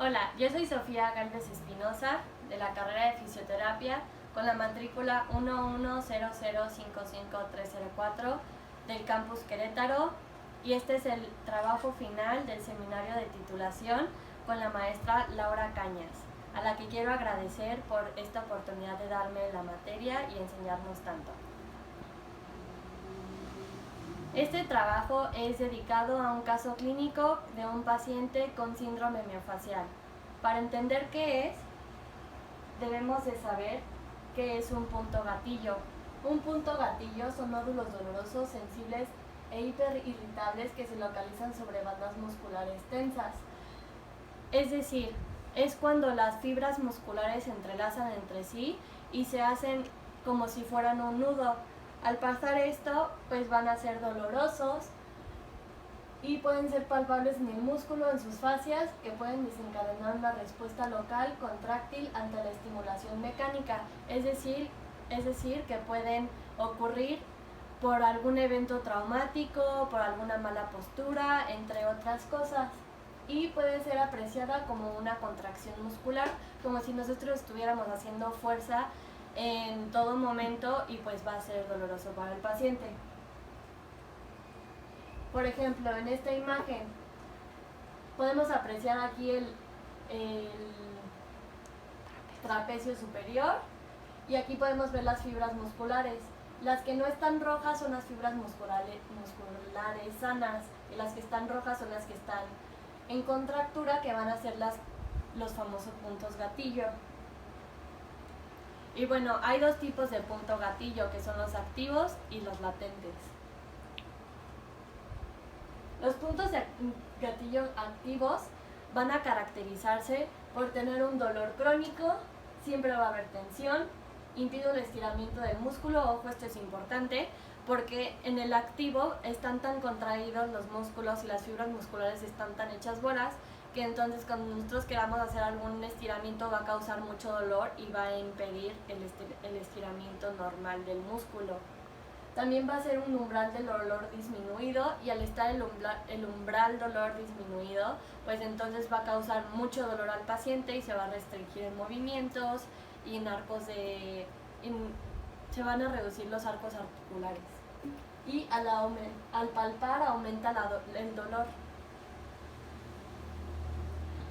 Hola, yo soy Sofía Galvez Espinosa, de la carrera de Fisioterapia, con la matrícula 1100555304 del campus Querétaro, y este es el trabajo final del seminario de titulación con la maestra Laura Cañas, a la que quiero agradecer por esta oportunidad de darme la materia y enseñarnos tanto. Este trabajo es dedicado a un caso clínico de un paciente con síndrome miofascial. Para entender qué es, debemos de saber qué es un punto gatillo. Un punto gatillo son nódulos dolorosos, sensibles e hiperirritables que se localizan sobre bandas musculares tensas. Es decir, es cuando las fibras musculares se entrelazan entre sí y se hacen como si fueran un nudo. Al pasar esto, pues van a ser dolorosos y pueden ser palpables en el músculo, en sus fascias, que pueden desencadenar una respuesta local contráctil ante la estimulación mecánica, es decir, que pueden ocurrir por algún evento traumático, por alguna mala postura, entre otras cosas. Y puede ser apreciada como una contracción muscular, como si nosotros estuviéramos haciendo fuerza en todo momento, y pues va a ser doloroso para el paciente. Por ejemplo, en esta imagen podemos apreciar aquí el trapecio superior, y aquí podemos ver las fibras musculares. Las que no están rojas son las fibras musculares sanas, y las que están rojas son las que están en contractura, que van a ser los famosos puntos gatillo. Y bueno, hay dos tipos de punto gatillo, que son los activos y los latentes. Los puntos de gatillo activos van a caracterizarse por tener un dolor crónico, siempre va a haber tensión, impide el estiramiento del músculo. Ojo, esto es importante porque en el activo están tan contraídos los músculos y las fibras musculares están tan hechas bolas que entonces cuando nosotros queramos hacer algún estiramiento va a causar mucho dolor y va a impedir el estiramiento normal del músculo. También va a ser un umbral del dolor disminuido, y al estar el umbral dolor disminuido, pues entonces va a causar mucho dolor al paciente y se va a restringir en movimientos y en arcos se van a reducir los arcos articulares. Y al palpar aumenta el dolor.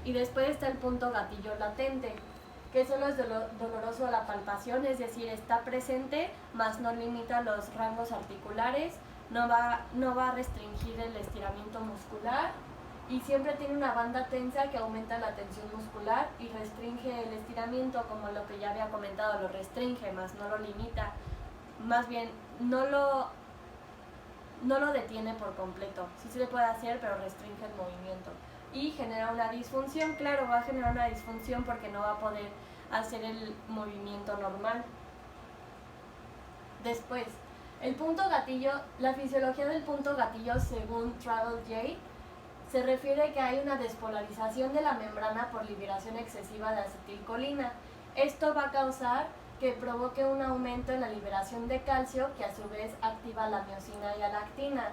Y después está el punto gatillo latente, que solo es doloroso a la palpación, es decir, está presente, mas no limita los rangos articulares, no va a restringir el estiramiento muscular, y siempre tiene una banda tensa que aumenta la tensión muscular y restringe el estiramiento, como lo que ya había comentado, lo restringe, mas no lo limita, más bien no lo detiene por completo. Sí se le puede hacer, pero restringe el movimiento. Y genera una disfunción, claro, va a generar una disfunción porque no va a poder hacer el movimiento normal. Después, el punto gatillo, la fisiología del punto gatillo según Travel J se refiere que hay una despolarización de la membrana por liberación excesiva de acetilcolina. Esto va a causar que provoque un aumento en la liberación de calcio, que a su vez activa la miosina y la lactina.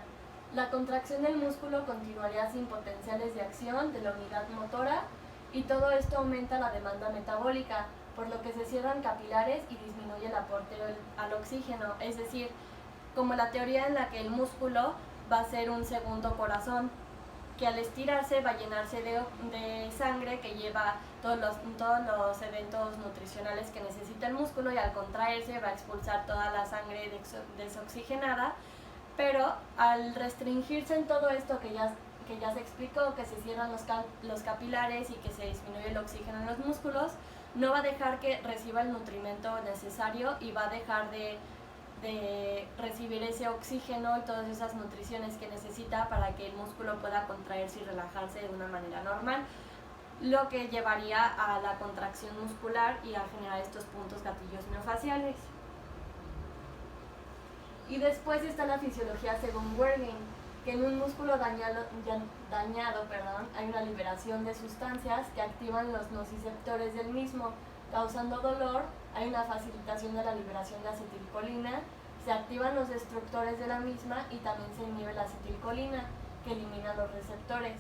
La contracción del músculo continuaría sin potenciales de acción de la unidad motora, y todo esto aumenta la demanda metabólica, por lo que se cierran capilares y disminuye el aporte al oxígeno. Es decir, como la teoría en la que el músculo va a ser un segundo corazón, que al estirarse va a llenarse de sangre que lleva todos los eventos nutricionales que necesita el músculo, y al contraerse va a expulsar toda la sangre desoxigenada. Pero al restringirse en todo esto que ya se explicó, que se cierran los capilares y que se disminuye el oxígeno en los músculos, no va a dejar que reciba el nutrimento necesario, y va a dejar de recibir ese oxígeno y todas esas nutriciones que necesita para que el músculo pueda contraerse y relajarse de una manera normal, lo que llevaría a la contracción muscular y a generar estos puntos gatillos miofasciales. Y después está la fisiología según Werring, que en un músculo dañado, hay una liberación de sustancias que activan los nociceptores del mismo, causando dolor. Hay una facilitación de la liberación de acetilcolina, se activan los destructores de la misma y también se inhibe la acetilcolina, que elimina los receptores.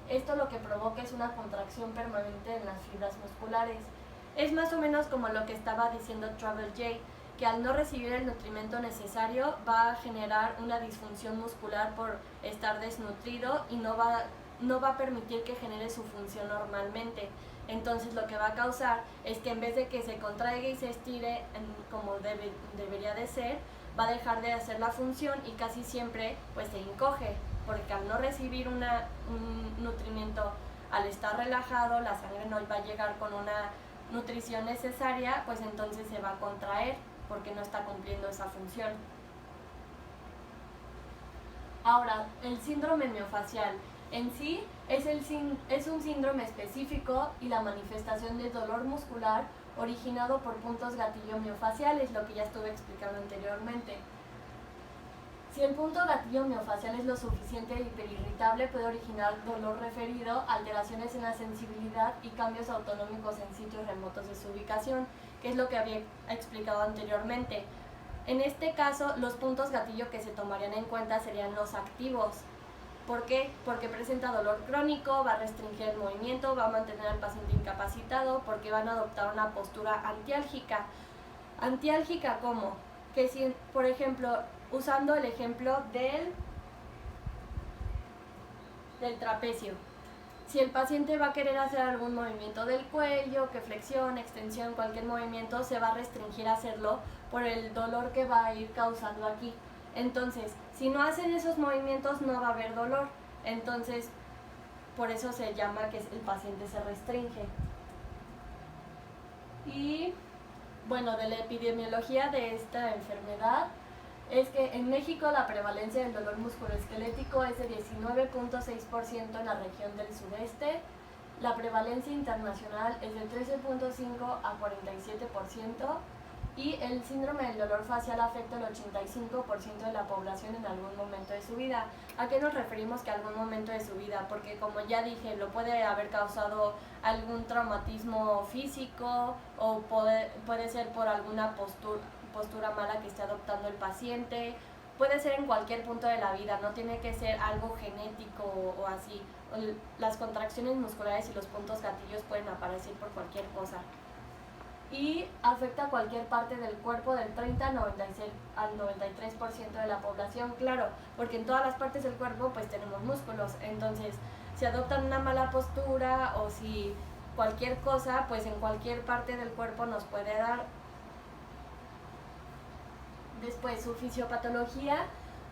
Esto lo que provoca es una contracción permanente en las fibras musculares. Es más o menos como lo que estaba diciendo Travel J, que al no recibir el nutrimento necesario va a generar una disfunción muscular por estar desnutrido y no va a permitir que genere su función normalmente. Entonces lo que va a causar es que en vez de que se contraiga y se estire como debería de ser, va a dejar de hacer la función y casi siempre pues se encoge, porque al no recibir un nutrimiento, al estar relajado, la sangre no va a llegar con una nutrición necesaria, pues entonces se va a contraer porque no está cumpliendo esa función. Ahora, el síndrome miofascial en sí es un síndrome específico y la manifestación de dolor muscular originado por puntos gatillo miofaciales, lo que ya estuve explicando anteriormente. Si el punto gatillo miofacial es lo suficiente hiperirritable, puede originar dolor referido, alteraciones en la sensibilidad y cambios autonómicos en sitios remotos de su ubicación, que es lo que había explicado anteriormente. En este caso, los puntos gatillo que se tomarían en cuenta serían los activos. ¿Por qué? Porque presenta dolor crónico, va a restringir el movimiento, va a mantener al paciente incapacitado, porque van a adoptar una postura antiálgica. ¿Antiálgica cómo? Que si, por ejemplo, usando el ejemplo del trapecio. Si el paciente va a querer hacer algún movimiento del cuello, que flexión, extensión, cualquier movimiento, se va a restringir a hacerlo por el dolor que va a ir causando aquí. Entonces, si no hacen esos movimientos no va a haber dolor. Entonces, por eso se llama que el paciente se restringe. Y bueno, de la epidemiología de esta enfermedad es que en México la prevalencia del dolor musculoesquelético es de 19.6% en la región del sudeste, la prevalencia internacional es de 13.5 a 47%, y el síndrome del dolor facial afecta al 85% de la población en algún momento de su vida. ¿A qué nos referimos que algún momento de su vida? Porque como ya dije, lo puede haber causado algún traumatismo físico o puede ser por alguna postura mala que esté adoptando el paciente. Puede ser en cualquier punto de la vida, no tiene que ser algo genético o así. Las contracciones musculares y los puntos gatillos pueden aparecer por cualquier cosa. Y afecta a cualquier parte del cuerpo del 30 al 93% de la población, claro, porque en todas las partes del cuerpo pues tenemos músculos, entonces si adoptan una mala postura o si cualquier cosa, pues en cualquier parte del cuerpo nos puede dar. Después, su fisiopatología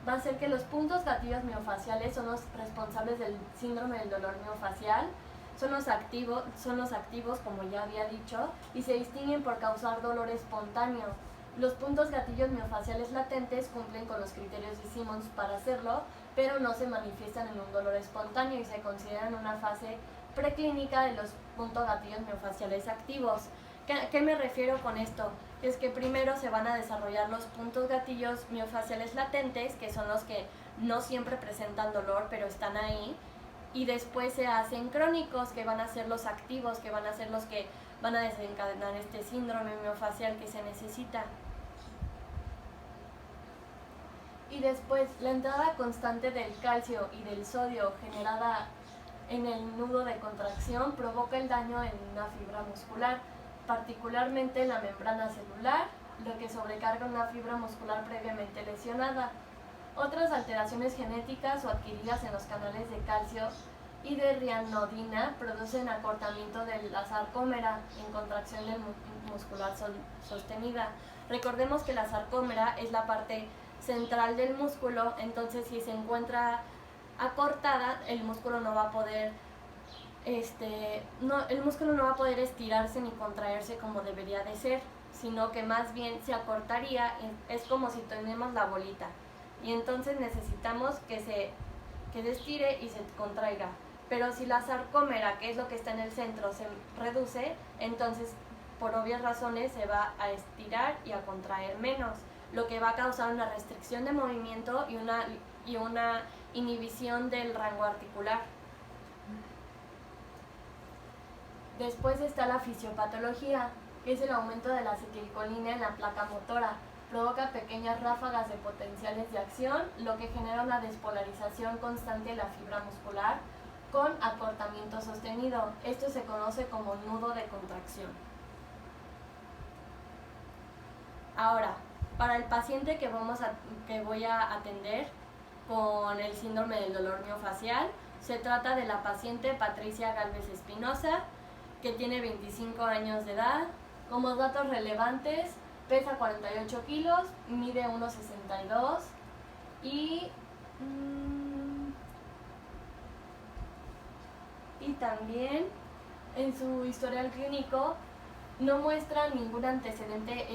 va a ser que los puntos gatillos miofaciales son los responsables del síndrome del dolor miofacial. Son los activos, como ya había dicho, y se distinguen por causar dolor espontáneo. Los puntos gatillos miofaciales latentes cumplen con los criterios de Simmons para hacerlo, pero no se manifiestan en un dolor espontáneo y se consideran una fase preclínica de los puntos gatillos miofaciales activos. ¿Qué me refiero con esto? Es que primero se van a desarrollar los puntos gatillos miofaciales latentes, que son los que no siempre presentan dolor, pero están ahí, y después se hacen crónicos, que van a ser los activos, que van a ser los que van a desencadenar este síndrome miofacial que se necesita. Y después, la entrada constante del calcio y del sodio generada en el nudo de contracción provoca el daño en una fibra muscular, particularmente en la membrana celular, lo que sobrecarga una fibra muscular previamente lesionada. Otras alteraciones genéticas o adquiridas en los canales de calcio y de rianodina producen acortamiento de la sarcómera en contracción muscular sostenida. Recordemos que la sarcómera es la parte central del músculo, entonces si se encuentra acortada, el músculo no va a poder estirarse ni contraerse como debería de ser, sino que más bien se acortaría. Es como si tenemos la bolita y entonces necesitamos que se estire y se contraiga. Pero si la sarcómera, que es lo que está en el centro, se reduce, entonces por obvias razones se va a estirar y a contraer menos, lo que va a causar una restricción de movimiento y una inhibición del rango articular. Después está la fisiopatología, que es el aumento de la acetilcolina en la placa motora. Provoca pequeñas ráfagas de potenciales de acción, lo que genera una despolarización constante de la fibra muscular. con acortamiento sostenido. Esto se conoce como nudo de contracción. Ahora, para el paciente que voy a atender con el síndrome del dolor miofacial, se trata de la paciente Patricia Galvez Espinosa, que tiene 25 años de edad. Como datos relevantes, pesa 48 kilos, mide 1,62 y también en su historial clínico no muestra ningún antecedente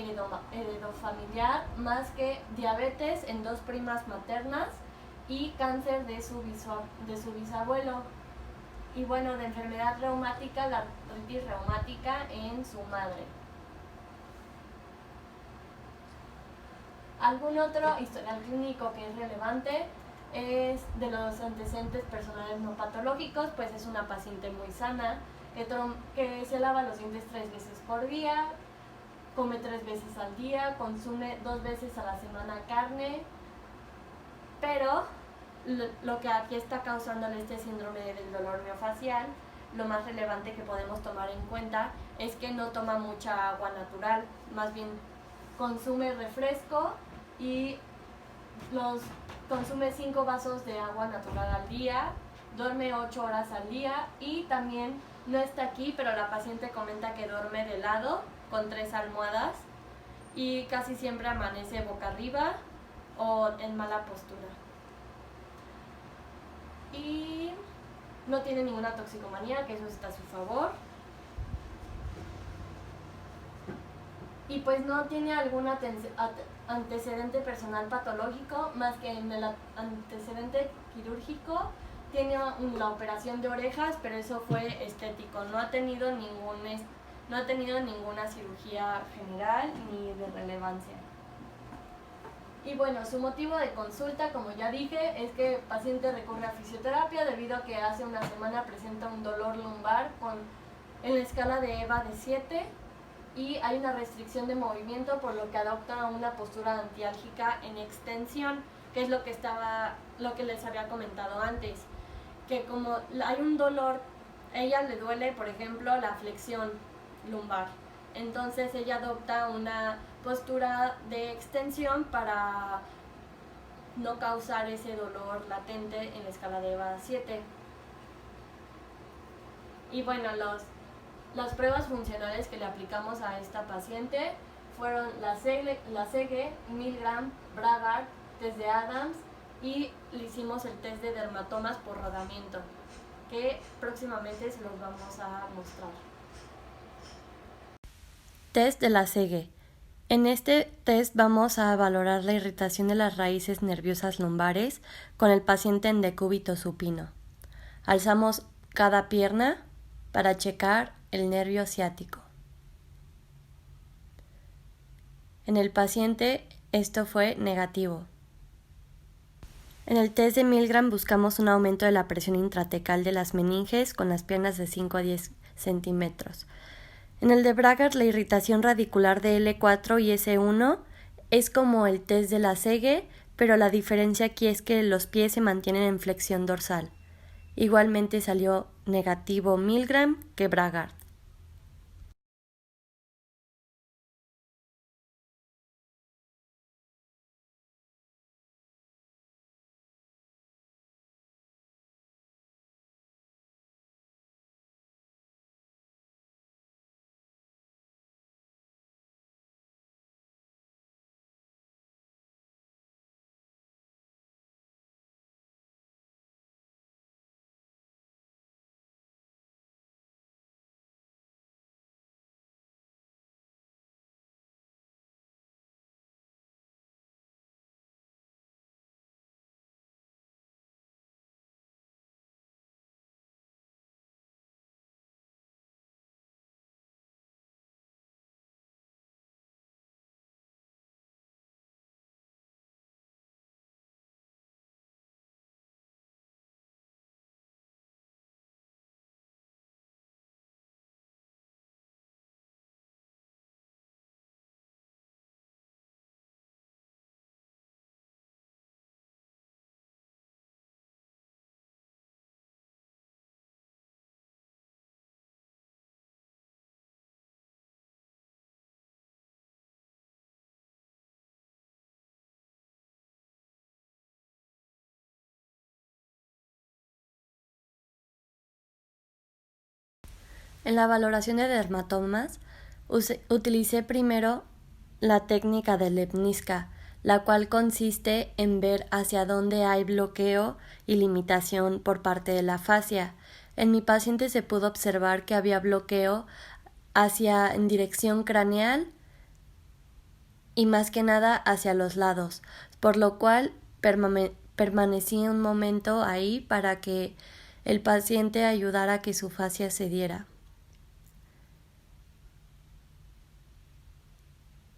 heredofamiliar más que diabetes en 2 primas maternas y cáncer de su bisabuelo. Y bueno, de enfermedad reumática, la artritis reumática en su madre. Algún otro historial clínico que es relevante es de los antecedentes personales no patológicos, pues es una paciente muy sana, que se lava los dientes 3 veces por día, come 3 veces al día, consume 2 veces a la semana carne, pero lo que aquí está causándole este síndrome del dolor miofacial, lo más relevante que podemos tomar en cuenta es que no toma mucha agua natural, más bien consume refresco y consume 5 vasos de agua natural al día, duerme 8 horas al día y también no está aquí, pero la paciente comenta que duerme de lado con 3 almohadas y casi siempre amanece boca arriba o en mala postura. Y no tiene ninguna toxicomanía, que eso está a su favor. Y pues no tiene algún antecedente personal patológico, más que en el antecedente quirúrgico tiene la operación de orejas, pero eso fue estético, no ha tenido ninguna cirugía general ni de relevancia. Y bueno, su motivo de consulta, como ya dije, es que el paciente recurre a fisioterapia debido a que hace una semana presenta un dolor lumbar en la escala de EVA de 7 y hay una restricción de movimiento, por lo que adopta una postura antiálgica en extensión, que es lo que les había comentado antes, que como hay un dolor, a ella le duele, por ejemplo, la flexión lumbar. Entonces ella adopta una postura de extensión para no causar ese dolor latente en la escala de EVA 7. Y bueno, las pruebas funcionales que le aplicamos a esta paciente fueron la SEGE, Milgram, Bragard, test de Adams y le hicimos el test de dermatomas por rodamiento, que próximamente se los vamos a mostrar. Test de la SEGE. En este test vamos a valorar la irritación de las raíces nerviosas lumbares con el paciente en decúbito supino. Alzamos cada pierna para checar el nervio ciático. En el paciente esto fue negativo. En el test de Milgram buscamos un aumento de la presión intratecal de las meninges con las piernas de 5 a 10 centímetros. En el de Bragard, la irritación radicular de L4 y S1 es como el test de la SEGE, pero la diferencia aquí es que los pies se mantienen en flexión dorsal. Igualmente salió negativo Milgram que Bragard. En la valoración de dermatomas, utilicé primero la técnica de Lepniska, la cual consiste en ver hacia dónde hay bloqueo y limitación por parte de la fascia. En mi paciente se pudo observar que había bloqueo en dirección craneal y más que nada hacia los lados, por lo cual permanecí un momento ahí para que el paciente ayudara a que su fascia cediera.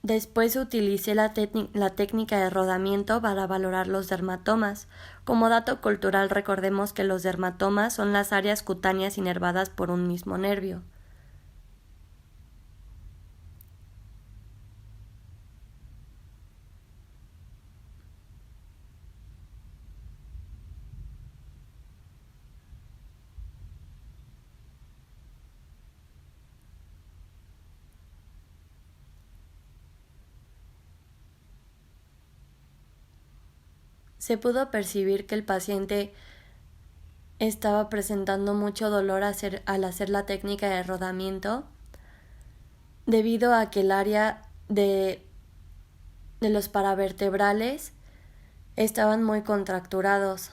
Después utilicé la técnica de rodamiento para valorar los dermatomas. Como dato cultural, recordemos que los dermatomas son las áreas cutáneas inervadas por un mismo nervio. Se pudo percibir que el paciente estaba presentando mucho dolor al hacer la técnica de rodamiento, debido a que el área de los paravertebrales estaban muy contracturados.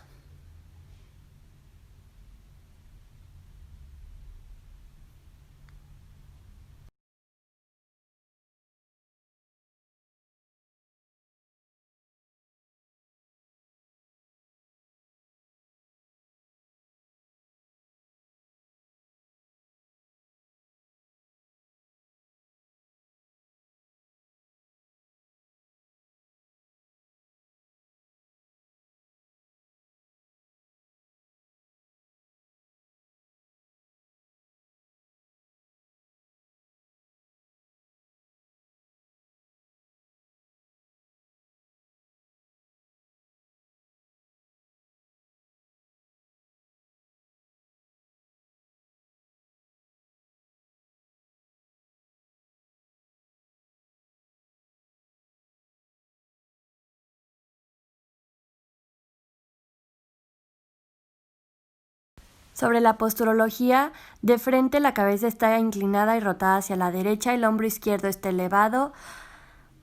Sobre la posturología, de frente la cabeza está inclinada y rotada hacia la derecha, el hombro izquierdo está elevado,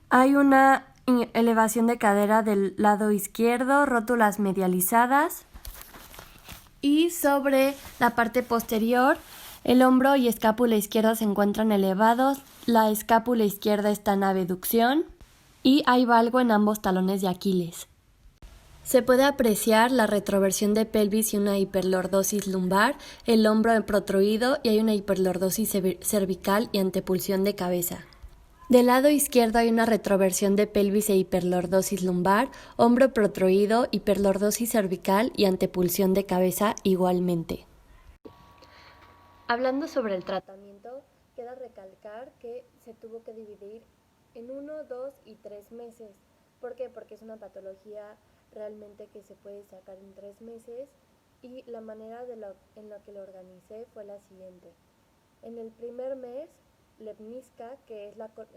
hay una elevación de cadera del lado izquierdo, rótulas medializadas, y sobre la parte posterior, el hombro y escápula izquierda se encuentran elevados, la escápula izquierda está en abducción y hay valgo en ambos talones de Aquiles. Se puede apreciar la retroversión de pelvis y una hiperlordosis lumbar, el hombro protruido y hay una hiperlordosis cervical y antepulsión de cabeza. Del lado izquierdo hay una retroversión de pelvis e hiperlordosis lumbar, hombro protruido, hiperlordosis cervical y antepulsión de cabeza igualmente. Hablando sobre el tratamiento, queda recalcar que se tuvo que dividir en 1, 2 y 3 meses. ¿Por qué? Porque es una patología realmente que se puede sacar en 3 meses y la manera en la que lo organicé fue la siguiente. En el primer mes, Lepniska, que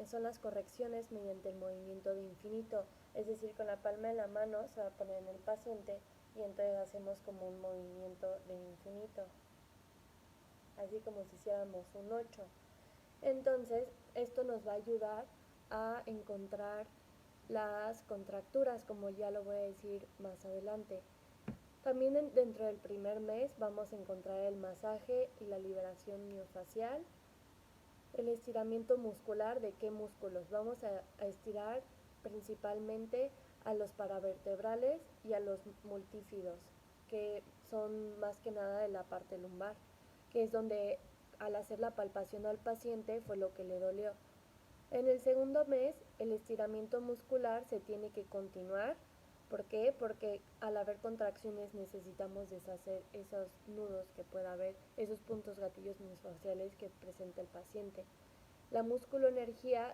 son las correcciones mediante el movimiento de infinito, es decir, con la palma de la mano se va a poner en el paciente y entonces hacemos como un movimiento de infinito, así como si hiciéramos un 8. Entonces, esto nos va a ayudar a encontrar las contracturas, como ya lo voy a decir más adelante. También dentro del primer mes vamos a encontrar el masaje y la liberación miofacial. El estiramiento muscular, ¿de qué músculos? Vamos a estirar principalmente a los paravertebrales y a los multífidos, que son más que nada de la parte lumbar, que es donde al hacer la palpación al paciente fue lo que le dolió. En el segundo mes, el estiramiento muscular se tiene que continuar. ¿Por qué? Porque al haber contracciones necesitamos deshacer esos nudos que pueda haber, esos puntos gatillos miofasciales que presenta el paciente. La musculoenergía,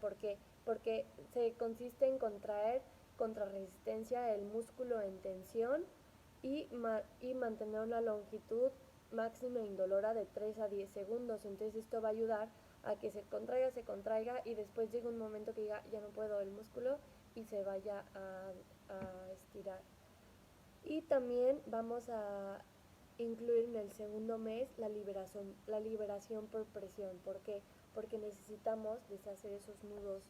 ¿por qué? Porque se consiste en contraer contra resistencia el músculo en tensión y mantener una longitud máxima indolora de 3 a 10 segundos. Entonces esto va a ayudar a que se contraiga y después llega un momento que diga, ya no puedo el músculo y se vaya a estirar. Y también vamos a incluir en el segundo mes la liberación por presión. ¿Por qué? Porque necesitamos deshacer esos nudos.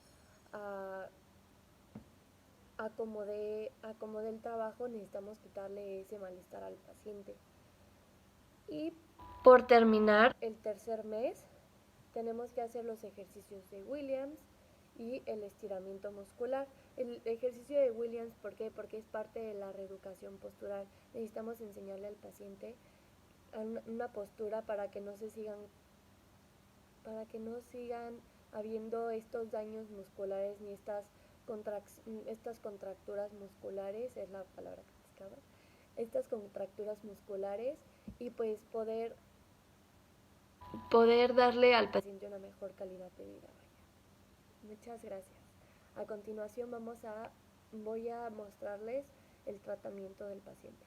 Acomode el trabajo, necesitamos quitarle ese malestar al paciente. Y por terminar, el tercer mes tenemos que hacer los ejercicios de Williams y el estiramiento muscular. El ejercicio de Williams, ¿por qué? Porque es parte de la reeducación postural. Necesitamos enseñarle al paciente una postura para que no sigan habiendo estos daños musculares ni estas contracturas musculares, es la palabra que buscaba, estas contracturas musculares, y pues poder darle al paciente una mejor calidad de vida. Muchas gracias. A continuación voy a mostrarles el tratamiento del paciente.